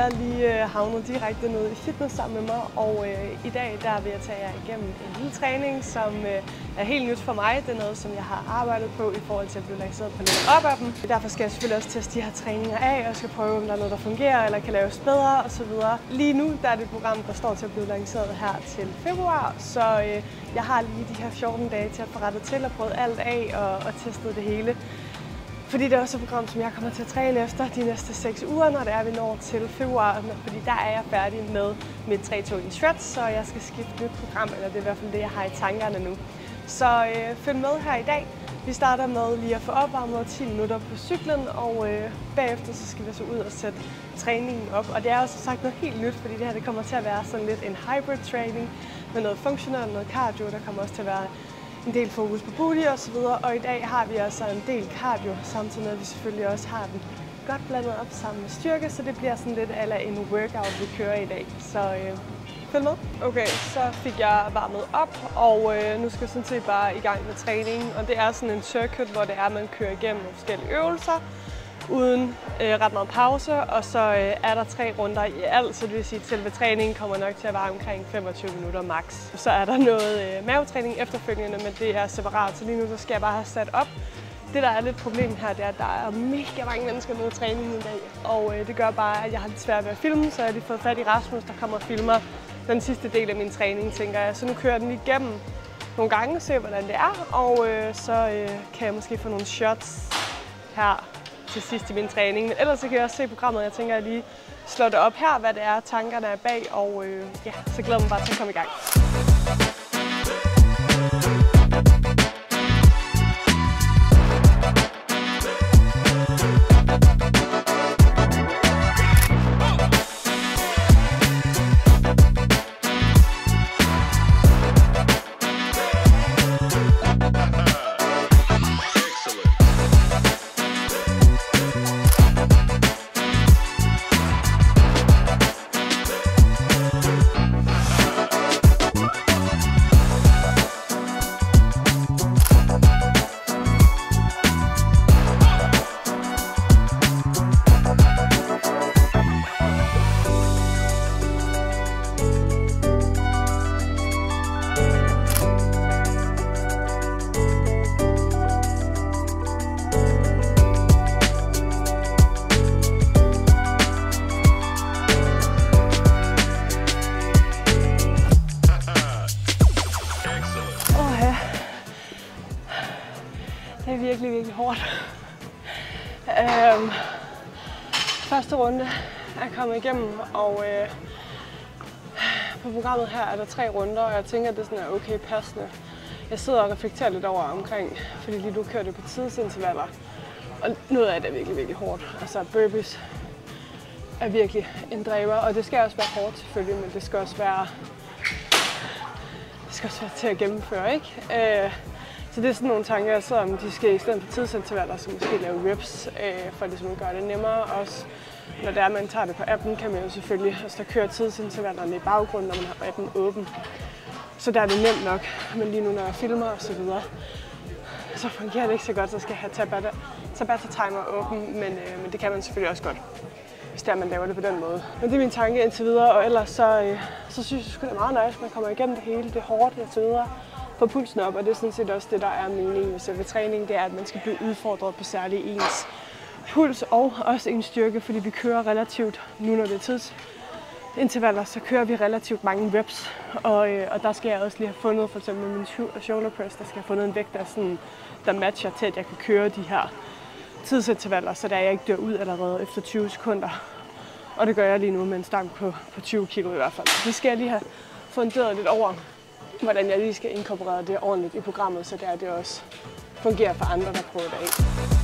jeg lige havnet direkte ned i fitness sammen med mig, og i dag der vil jeg tage jer igennem en lille træning, som er helt nyt for mig. Det er noget, som jeg har arbejdet på i forhold til at blive lanceret på lidt op af dem. Derfor skal jeg selvfølgelig også teste de her træninger af, og skal prøve, om der er noget, der fungerer eller kan laves bedre osv. Lige nu der er det et program, der står til at blive lanceret her til februar, så jeg har lige de her 14 dage til at få rettet til og prøvet alt af og testet det hele. Fordi det er også et program, som jeg kommer til at træne efter de næste 6 uger, når det er, vi når til februar. Fordi der er jeg færdig med mit 3-2-1 stretch, så jeg skal skifte nyt program, eller det er i hvert fald det, jeg har i tankerne nu. Så følg med her i dag. Vi starter med lige at få opvarmet 10 minutter på cyklen, og bagefter så skal vi så ud og sætte træningen op. Og det er også sagt noget helt nyt, fordi det her det kommer til at være sådan lidt en hybrid træning med noget funktionelt, noget cardio. Der kommer også til at være en del fokus på booty og så videre, og i dag har vi altså en del cardio, samtidig med at vi selvfølgelig også har den godt blandet op sammen med styrke, så det bliver sådan lidt a la en workout, vi kører i dag. Så følg med. Okay, så fik jeg varmet op, og nu skal jeg sådan set bare i gang med træningen, og det er sådan en circuit, hvor det er, at man kører igennem nogle forskellige øvelser, uden ret meget pause, og så er der 3 runder i alt, så det vil sige, at selve træningen kommer nok til at vare omkring 25 minutter max. Så er der noget mavetræning efterfølgende, men det er separat, så lige nu så skal jeg bare have sat op. Det der er lidt problem her, det er, at der er mega mange mennesker med træning i dag, og det gør bare, at jeg har lidt svært ved at filme, så jeg har lige fået fat i Rasmus, der kommer og filmer den sidste del af min træning, tænker jeg. Så nu kører jeg den igennem nogle gange og ser, hvordan det er, og så kan jeg måske få nogle shots her til sidst i min træning. Men ellers så kan jeg også se programmet, jeg tænker, at jeg lige slår det op her, hvad det er, tankerne er bag, og ja, så glæder mig bare til at komme i gang. Det er virkelig, virkelig hårdt. Første runde er kommet igennem, og på programmet her er der 3 runder, og jeg tænker, at det sådan er okay passende. Jeg sidder og reflekterer lidt over omkring, fordi lige nu kører det på tidsintervaller, og noget af det er virkelig, virkelig hårdt. Altså burpees er virkelig en dræber, og det skal også være hårdt selvfølgelig, men det skal også være til at gennemføre, ikke? Så det er sådan nogle tanker, som de skal i stedet for tidsintervaller, så måske lave reps, for ligesom at gøre det nemmere. Også når det er, man tager det på appen, kan man jo selvfølgelig også kører tidsintervallerne i baggrunden, når man har appen åben. Så der er det nemt nok, men lige nu når jeg filmer og så videre, så fungerer det ikke så godt, så skal jeg have Tabata timer åben, men det kan man selvfølgelig også godt, hvis det er, man laver det på den måde. Men det er min tanke indtil videre, og ellers så synes jeg, det er meget nice, man kommer igennem det hele, det er hårdt indtil videre. Få pulsen op, og det er sådan set også det, der er meningen med selve træning, det er, at man skal blive udfordret på særlig ens puls og også ens styrke, fordi vi kører relativt, nu når det er tidsintervaller, så kører vi relativt mange reps, og der skal jeg også lige have fundet, for eksempel min shoulder press, der skal jeg have fundet en vægt, der matcher til, at jeg kan køre de her tidsintervaller, så der jeg ikke dør ud allerede efter 20 sekunder. Og det gør jeg lige nu med en stang på 20 kilo i hvert fald. Det skal jeg lige have funderet lidt over, hvordan jeg lige skal inkorporere det ordentligt i programmet, så det også fungerer for andre, der prøver det af.